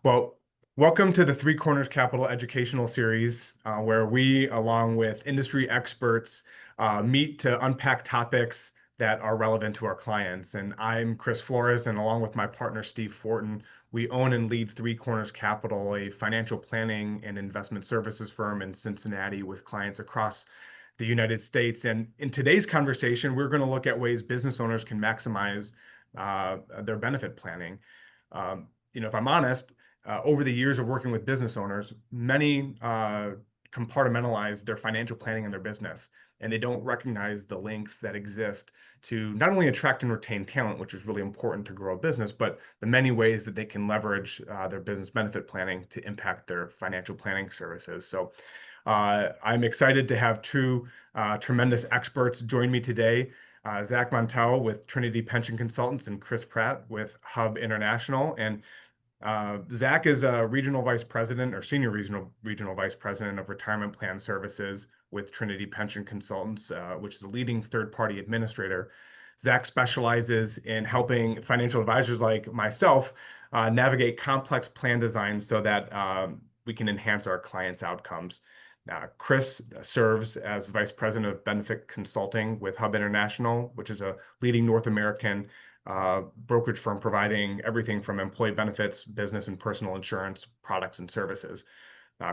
Well, welcome to the Three Corners Capital Educational Series, where we, along with industry experts, meet to unpack topics that are relevant to our clients. And I'm Chris Flores, and along with my partner, Steve Fortin, we own and lead Three Corners Capital, a financial planning and investment services firm in Cincinnati with clients across the United States. And in today's conversation, we're going to look at ways business owners can maximize their benefit planning. If I'm honest, over the years of working with business owners, many compartmentalize their financial planning in their business, and they don't recognize the links that exist to not only attract and retain talent, which is really important to grow a business, but the many ways that they can leverage their business benefit planning to impact their financial planning services. So I'm excited to have two tremendous experts join me today. Zach Montel with Trinity Pension Consultants and Chris Pratt with Hub International. And Zach is a regional vice president or senior regional vice president of retirement plan services with Trinity Pension Consultants, which is a leading third-party administrator. Zach specializes in helping financial advisors like myself navigate complex plan designs so that we can enhance our clients' outcomes. Chris serves as vice president of benefit consulting with Hub International, which is a leading North American brokerage firm providing everything from employee benefits, business and personal insurance products and services.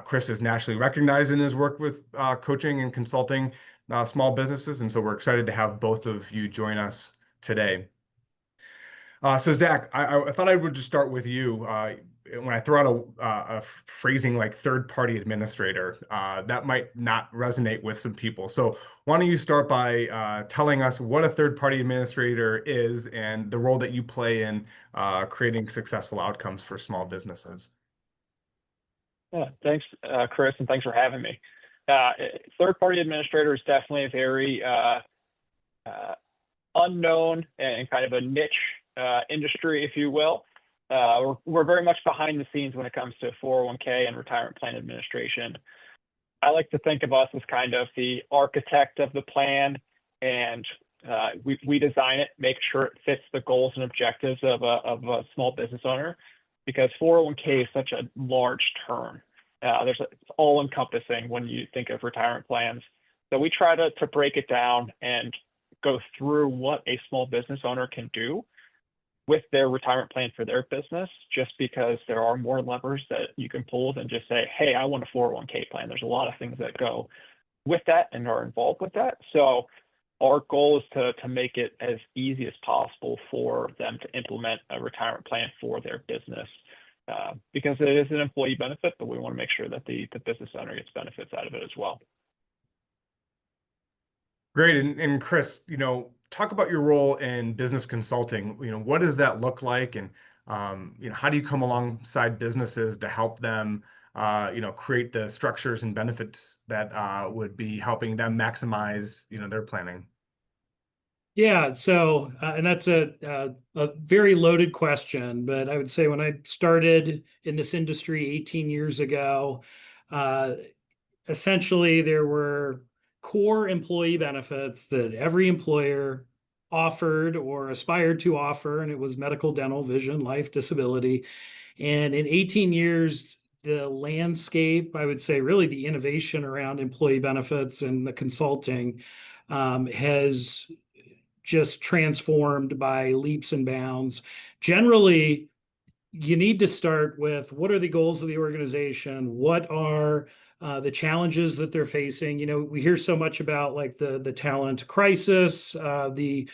Chris is nationally recognized in his work with coaching and consulting small businesses, and so we're excited to have both of you join us today. So Zach, I thought I would just start with you. When I throw out a phrasing like third-party administrator, that might not resonate with some people. So why don't you start by telling us what a third-party administrator is and the role that you play in creating successful outcomes for small businesses? Yeah, thanks, Chris, and thanks for having me. Third-party administrator is definitely a very unknown and kind of a niche industry, if you will. We're very much behind the scenes when it comes to 401k and retirement plan administration. I like to think of us as kind of the architect of the plan, and we design it, make sure it fits the goals and objectives of a small business owner, because 401k is such a large term. It's all encompassing when you think of retirement plans. So we try to break it down and go through what a small business owner can do with their retirement plan for their business, just because there are more levers that you can pull than just say, hey, I want a 401k plan. There's a lot of things that go with that and are involved with that. So our goal is to make it as easy as possible for them to implement a retirement plan for their business, because it is an employee benefit, but we want to make sure that the business owner gets benefits out of it as well. Great. And Chris, talk about your role in business consulting. What does that look like? And, how do you come alongside businesses to help them, create the structures and benefits that would be helping them maximize, their planning? Yeah, so and that's a very loaded question, but I would say when I started in this industry 18 years ago, essentially there were core employee benefits that every employer offered or aspired to offer, and it was medical, dental, vision, life, disability. And in 18 years, the landscape, I would say really the innovation around employee benefits and the consulting has just transformed by leaps and bounds. Generally, you need to start with what are the goals of the organization? What are the challenges that they're facing? We hear so much about like the talent crisis, the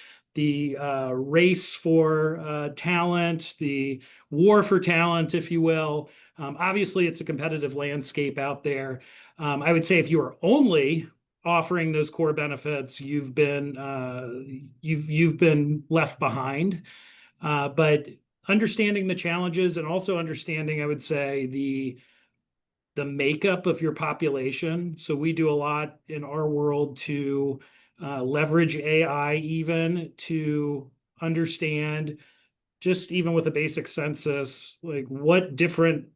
race for talent, the war for talent, if you will. Obviously, it's a competitive landscape out there. I would say if you are only offering those core benefits, you've been left behind. But understanding the challenges and also understanding, I would say, the makeup of your population. So we do a lot in our world to leverage AI even to understand, just even with a basic census, like what different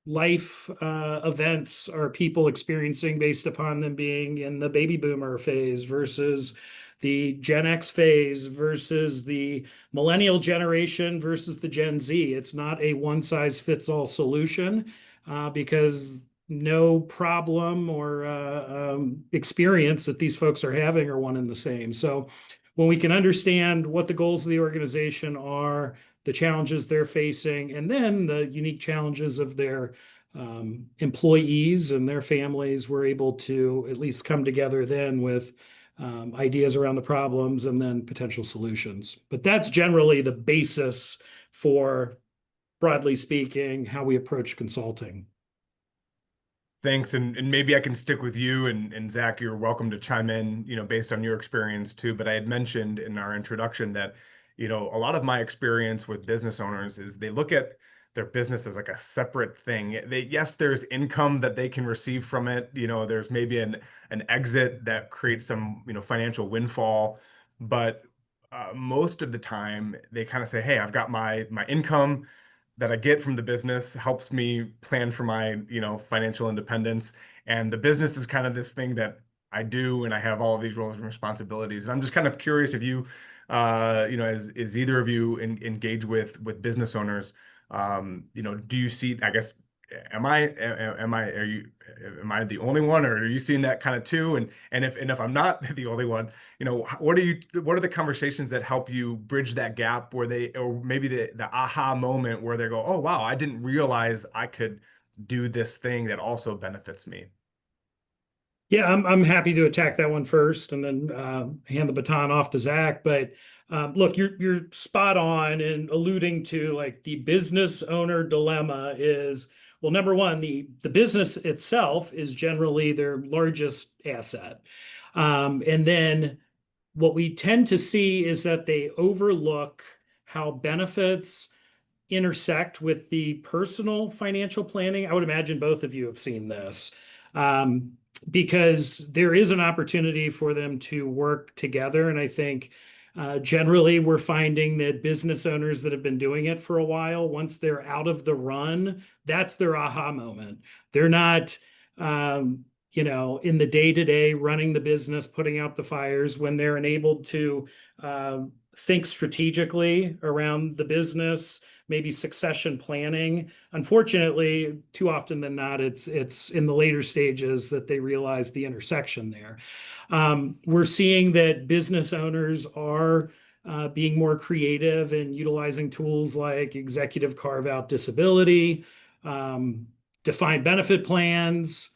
life events are people experiencing based upon them being in the baby boomer phase versus the Gen X phase versus the millennial generation versus the Gen Z. It's not a one size fits all solution because no problem or experience that these folks are having are one and the same. So when we can understand what the goals of the organization are, the challenges they're facing, and then the unique challenges of their employees and their families, we're able to at least come together then with ideas around the problems and then potential solutions. But that's generally the basis for, broadly speaking, how we approach consulting. Thanks, and maybe I can stick with you, and Zach, you're welcome to chime in, based on your experience too. But I had mentioned in our introduction that, a lot of my experience with business owners is they look at their business as like a separate thing. Yes, there's income that they can receive from it. There's maybe an exit that creates some, financial windfall, but most of the time they kind of say, hey, I've got my income that I get from the business helps me plan for my, financial independence. And the business is kind of this thing that I do, and I have all of these roles and responsibilities. And I'm just kind of curious if you, as either of you engage with business owners, do you see, I guess, am I the only one, or are you seeing that kind of too? And if I'm not the only one, what are the conversations that help you bridge that gap where or maybe the aha moment where they go, oh wow, I didn't realize I could do this thing that also benefits me. Yeah, I'm happy to attack that one first and then hand the baton off to Zach. But look, you're spot on in alluding to like the business owner dilemma is, well, number one, the business itself is generally their largest asset. And then what we tend to see is that they overlook how benefits intersect with the personal financial planning. I would imagine both of you have seen this. Because there is an opportunity for them to work together. And I think generally we're finding that business owners that have been doing it for a while, once they're out of the run, that's their aha moment. They're not, in the day-to-day running the business, putting out the fires. When they're enabled to think strategically around the business, maybe succession planning. Unfortunately, too often than not, it's in the later stages that they realize the intersection there. We're seeing that business owners are being more creative and utilizing tools like executive carve-out disability, defined benefit plans,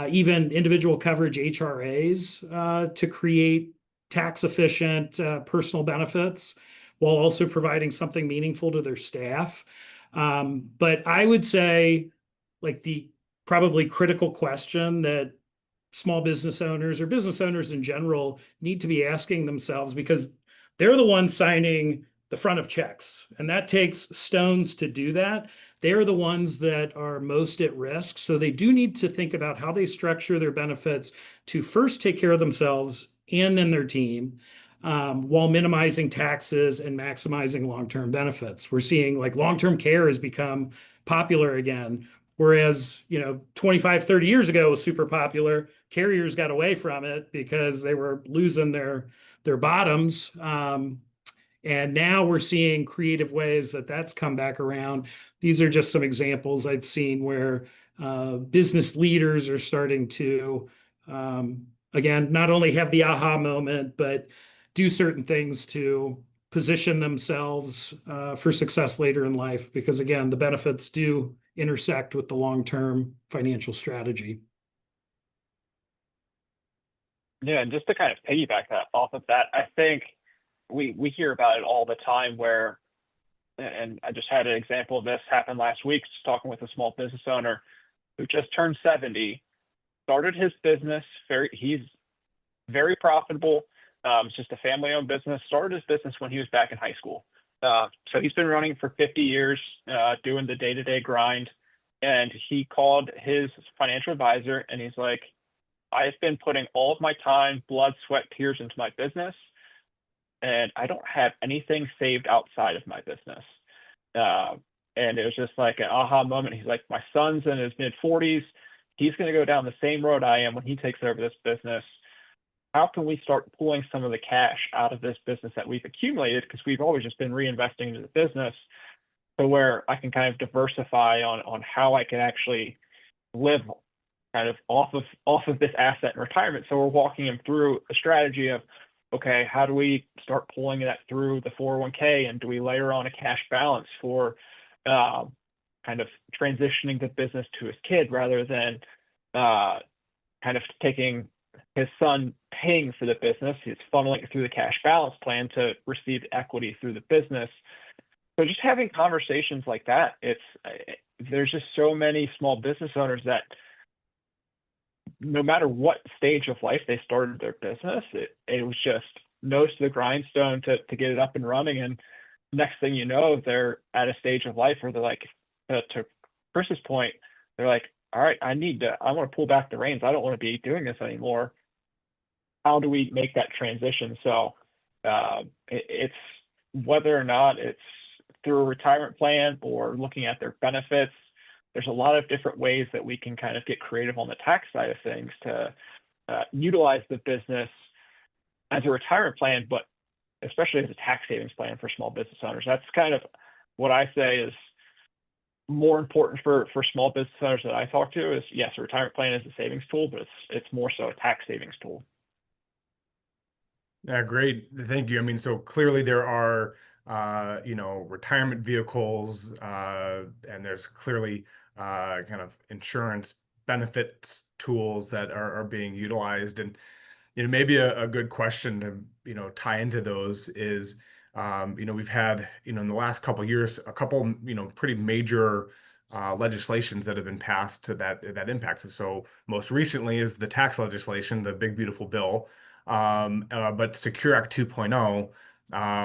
even individual coverage HRAs to create tax-efficient personal benefits while also providing something meaningful to their staff. But I would say, like, the probably critical question that small business owners or business owners in general need to be asking themselves, because they're the ones signing the front of checks, and that takes stones to do that. They're the ones that are most at risk. So they do need to think about how they structure their benefits to first take care of themselves and then their team, while minimizing taxes and maximizing long-term benefits. We're seeing like long-term care has become popular again, whereas 25, 30 years ago it was super popular. Carriers got away from it because they were losing their bottoms. And now we're seeing creative ways that that's come back around. These are just some examples I've seen where business leaders are starting to, again, not only have the aha moment, but do certain things to position themselves for success later in life. Because again, the benefits do intersect with the long-term financial strategy. Yeah, and just to kind of piggyback that off of that, I think we hear about it all the time where, and I just had an example of this happen last week, just talking with a small business owner who just turned 70, started his business. He's very profitable. It's just a family-owned business. Started his business when he was back in high school. So he's been running for 50 years, doing the day-to-day grind. And he called his financial advisor and he's like, I've been putting all of my time, blood, sweat, tears into my business, and I don't have anything saved outside of my business. And it was just like an aha moment. He's like, my son's in his mid-40s. He's going to go down the same road I am when he takes over this business. how can we start pulling some of the cash out of this business that we've accumulated, because we've always just been reinvesting into the business, to where I can kind of diversify on how I can actually live kind of off of this asset in retirement. So we're walking them through a strategy of, okay, how do we start pulling that through the 401k, and do we layer on a cash balance for kind of transitioning the business to his kid, rather than kind of taking his son paying for the business, he's funneling it through the cash balance plan to receive equity through the business. So just having conversations like that, there's just so many small business owners that, no matter what stage of life they started their business, it was just nose to the grindstone to get it up and running. And next thing you know, they're at a stage of life where they're like, to Chris's point, they're like, all right, I want to pull back the reins. I don't want to be doing this anymore. How do we make that transition? So it's whether or not it's through a retirement plan or looking at their benefits, there's a lot of different ways that we can kind of get creative on the tax side of things to utilize the business as a retirement plan, but especially as a tax savings plan for small business owners. That's kind of what I say is more important for small business owners that I talk to. Is yes, a retirement plan is a savings tool, but it's more so a tax savings tool. Yeah, great. Thank you. I mean, so clearly there are, retirement vehicles, and there's clearly kind of insurance benefits tools that are being utilized. And, maybe a good question to, tie into those is, we've had, in the last couple of years, a couple, pretty major legislations that have been passed to that impact. So most recently is the tax legislation, the big beautiful bill. But Secure Act 2.0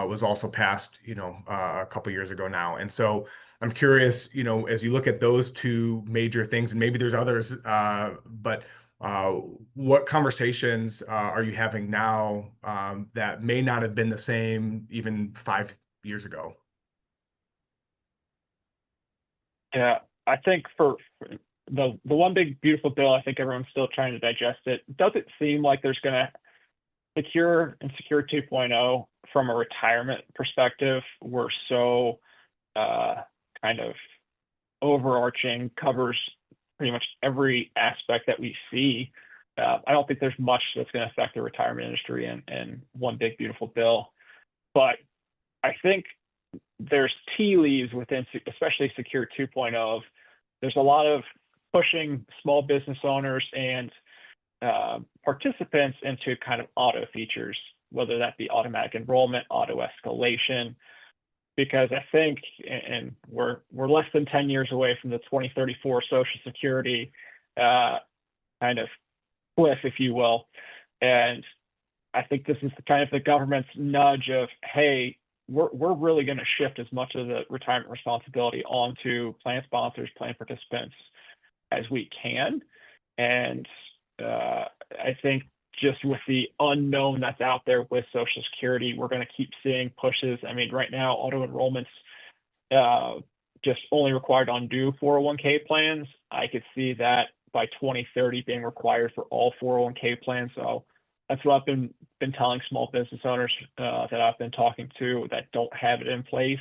was also passed, a couple years ago now. And so I'm curious, as you look at those two major things, and maybe there's others, but what conversations are you having now that may not have been the same even 5 years ago? Yeah, I think for the one big beautiful bill, I think everyone's still trying to digest it. Doesn't seem like there's going to Secure and Secure 2.0 from a retirement perspective were so kind of overarching, covers pretty much every aspect that we see. I don't think there's much that's going to affect the retirement industry in one big beautiful bill. But I think there's tea leaves within, especially Secure 2.0. There's a lot of pushing small business owners and participants into kind of auto features, whether that be automatic enrollment, auto escalation, because I think, and we're less than 10 years away from the 2034 Social Security kind of cliff, if you will. And I think this is kind of the government's nudge of, hey, we're really going to shift as much of the retirement responsibility onto plan sponsors, plan participants as we can. And I think just with the unknown that's out there with Social Security, we're going to keep seeing pushes. I mean, right now, auto enrollments just only required on new 401k plans. I could see that by 2030 being required for all 401k plans. So that's what I've been telling small business owners that I've been talking to that don't have it in place,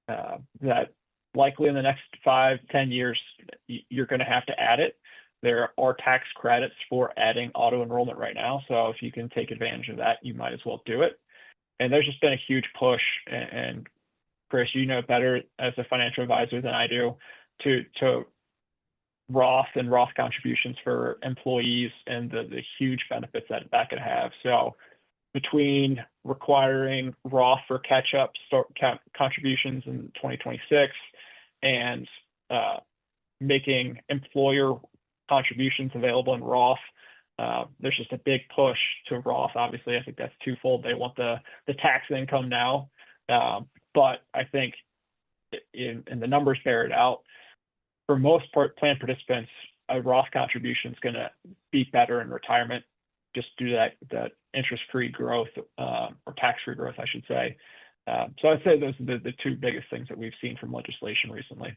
that likely in the next 5-10 years, you're going to have to add it. There are tax credits for adding auto enrollment right now. So if you can take advantage of that, you might as well do it. And there's just been a huge push. And Chris, you know better as a financial advisor than I do, to Roth and Roth contributions for employees and the huge benefits that could have. So between requiring Roth for catch-up contributions in 2026 and making employer contributions available in Roth, there's just a big push to Roth. Obviously, I think that's twofold. They want the tax income now, but I think in the numbers bear it out. For most plan participants, a Roth contribution is going to be better in retirement, just due to that interest-free growth, or tax-free growth, I should say. So I'd say those are the two biggest things that we've seen from legislation recently.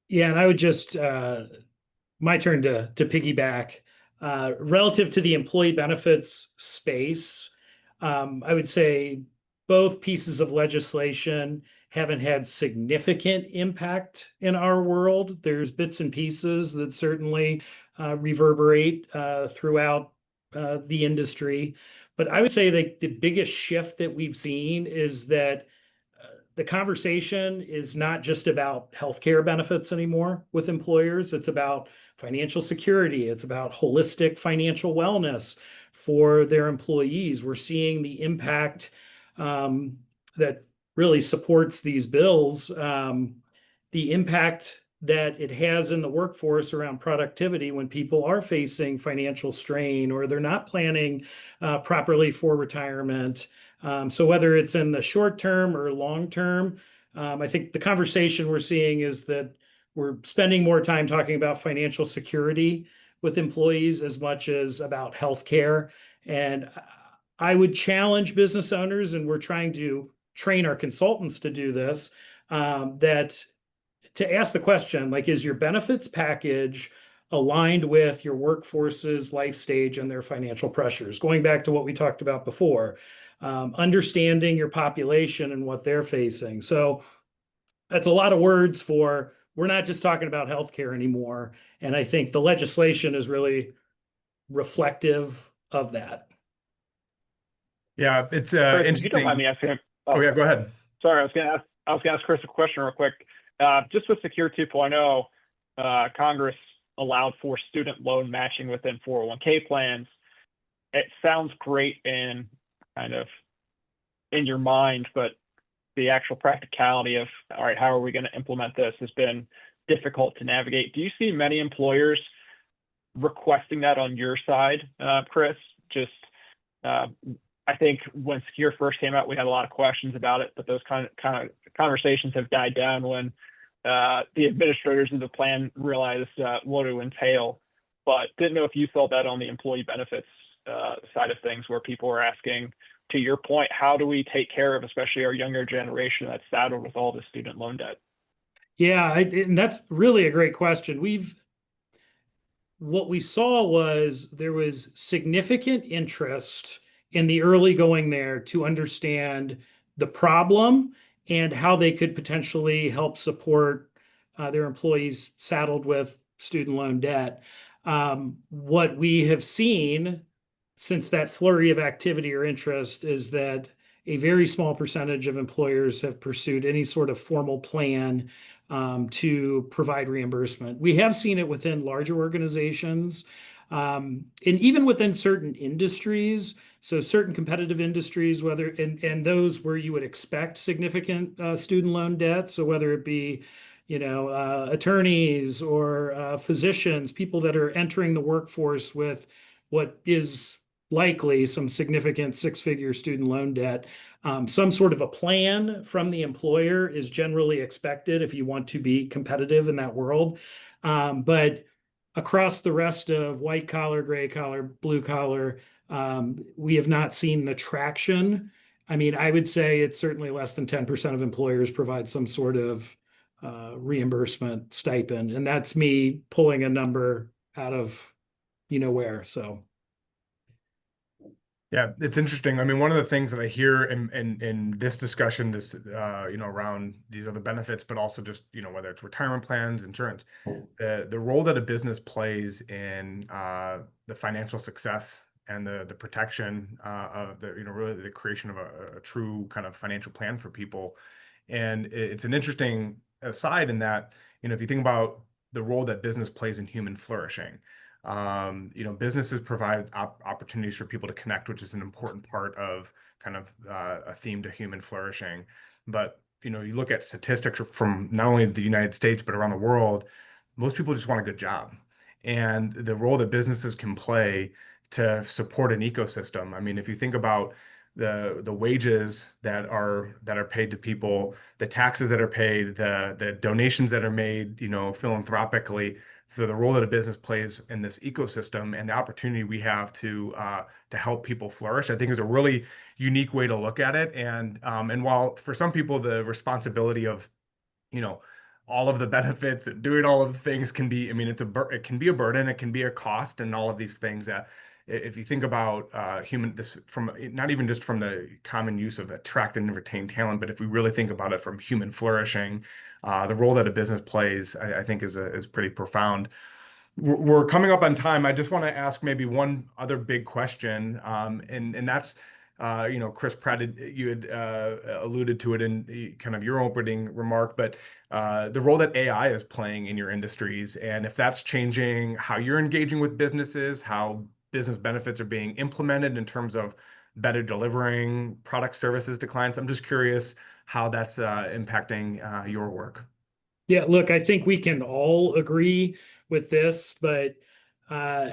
Yeah, and I would just my turn to piggyback. Relative to the employee benefits space, I would say both pieces of legislation haven't had significant impact in our world. There's bits and pieces that certainly reverberate throughout the industry. But I would say that the biggest shift that we've seen is that the conversation is not just about healthcare benefits anymore with employers. It's about financial security. It's about holistic financial wellness for their employees. We're seeing the impact that really supports these bills, the impact that it has in the workforce around productivity when people are facing financial strain or they're not planning properly for retirement. So whether it's in the short term or long term, I think the conversation we're seeing is that we're spending more time talking about financial security with employees as much as about healthcare. And I would challenge business owners, and we're trying to train our consultants to do this, that to ask the question, like, is your benefits package aligned with your workforce's life stage and their financial pressures? Going back to what we talked about before, understanding your population and what they're facing. So that's a lot of words for, we're not just talking about healthcare anymore. And I think the legislation is really reflective of that. Yeah, it's Chris, if you don't mind interesting. me asking, Oh yeah, go ahead. sorry, I was gonna ask Chris a question real quick. Just with Secure 2.0, Congress allowed for student loan matching within 401k plans. It sounds great in kind of in your mind, but the actual practicality of, all right, how are we going to implement this has been difficult to navigate. Do you see many employers requesting that on your side, Chris? Just, I think when Secure first came out, we had a lot of questions about it, but those kind of conversations have died down when the administrators of the plan realized what it would entail. But didn't know if you felt that on the employee benefits side of things, where people are asking, to your point, how do we take care of especially our younger generation that's saddled with all the student loan debt? Yeah, and that's really a great question. What we saw was there was significant interest in the early going there to understand the problem and how they could potentially help support their employees saddled with student loan debt. What we have seen since that flurry of activity or interest is that a very small percentage of employers have pursued any sort of formal plan to provide reimbursement. We have seen it within larger organizations, and even within certain industries. So certain competitive industries, whether and those where you would expect significant student loan debt. So whether it be, attorneys or physicians, people that are entering the workforce with what is likely some significant six-figure student loan debt. Some sort of a plan from the employer is generally expected if you want to be competitive in that world. But across the rest of white collar, gray collar, blue collar, we have not seen the traction. I mean, I would say it's certainly less than 10% of employers provide some sort of reimbursement stipend. And that's me pulling a number out of where. So. Yeah, it's interesting. I mean, one of the things that I hear in this discussion, this around these other benefits, but also just whether it's retirement plans, insurance, the role that a business plays in the financial success and the protection of the really the creation of a true kind of financial plan for people. And it's an interesting aside in that if you think about the role that business plays in human flourishing. Businesses provide opportunities for people to connect, which is an important part of kind of a theme to human flourishing. But, you look at statistics from not only the United States, but around the world, most people just want a good job. And the role that businesses can play to support an ecosystem. I mean, if you think about the wages that are paid to people, the taxes that are paid, the donations that are made, philanthropically. So the role that a business plays in this ecosystem and the opportunity we have to help people flourish, I think is a really unique way to look at it. And while for some people the responsibility of all of the benefits, doing all of the things can be, I mean, it can be a burden, it can be a cost, and all of these things that if you think about this from not even just from the common use of attract and retain talent, but if we really think about it from human flourishing, the role that a business plays, I think is pretty profound. We're coming up on time. I just want to ask maybe one other big question, and that's, Chris Pratt, you had alluded to it in kind of your opening remark, but the role that AI is playing in your industries, and if that's changing how you're engaging with businesses, how business benefits are being implemented in terms of better delivering product services to clients. I'm just curious how that's impacting your work. Yeah, look, I think we can all agree with this, but uh,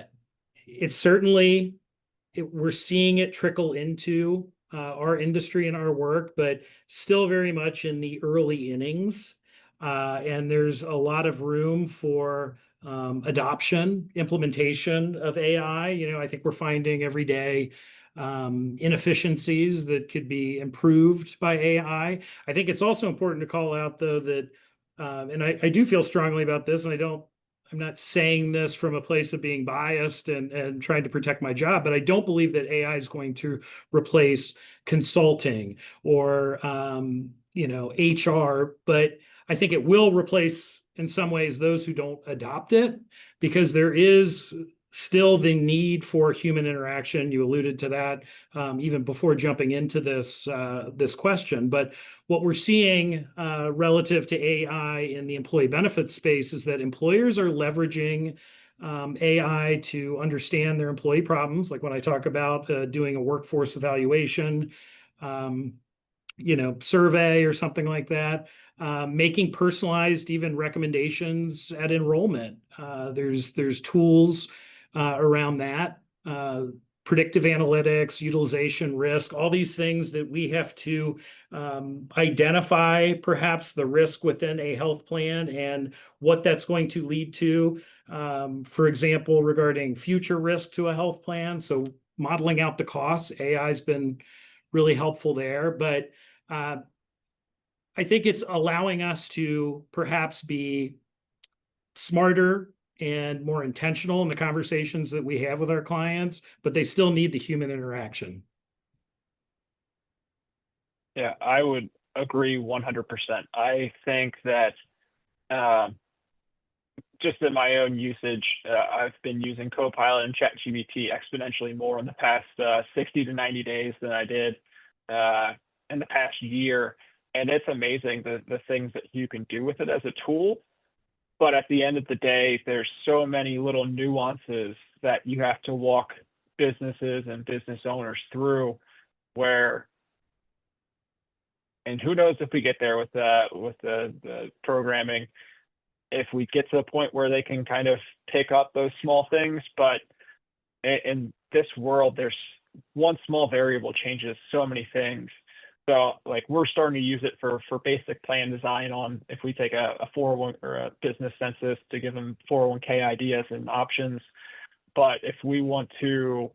it's certainly we're seeing it trickle into our industry and our work, but still very much in the early innings. And there's a lot of room for adoption, implementation of AI. I think we're finding every day inefficiencies that could be improved by AI. I think it's also important to call out, though, that, and I do feel strongly about this, and I'm not saying this from a place of being biased and trying to protect my job, but I don't believe that AI is going to replace consulting or HR, but I think it will replace in some ways those who don't adopt it, because there is still the need for human interaction. You alluded to that even before jumping into this question. But what we're seeing relative to AI in the employee benefits space is that employers are leveraging AI to understand their employee problems. Like when I talk about doing a workforce evaluation, survey or something like that, making personalized even recommendations at enrollment. There's tools around that, predictive analytics, utilization risk, all these things that we have to identify perhaps the risk within a health plan and what that's going to lead to. For example, regarding future risk to a health plan. So modeling out the costs, AI has been really helpful there. But I think it's allowing us to perhaps be smarter and more intentional in the conversations that we have with our clients, but they still need the human interaction. Yeah, I would agree 100%. I think that just in my own usage, I've been using Copilot and ChatGPT exponentially more in the past 60 to 90 days than I did in the past year. And it's amazing the things that you can do with it as a tool. But at the end of the day, there's so many little nuances that you have to walk businesses and business owners through where, and who knows if we get there with the programming, if we get to the point where they can kind of pick up those small things. But in this world, there's one small variable changes so many things. So like we're starting to use it for basic plan design on if we take a 401 or a business census to give them 401k ideas and options. But if we want to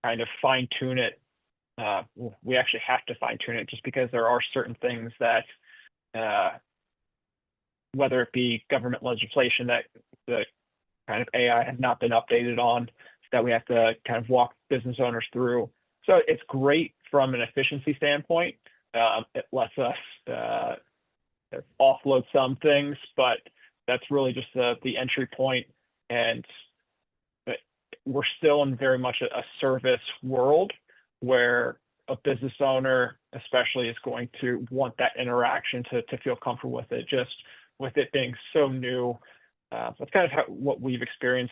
kind of fine tune it, we actually have to fine tune it just because there are certain things that, whether it be government legislation that the kind of AI has not been updated on, that we have to kind of walk business owners through. So it's great from an efficiency standpoint. It lets us offload some things, but that's really just the entry point. And we're still in very much a service world where a business owner especially is going to want that interaction to feel comfortable with it, just with it being so new. That's kind of what we've experienced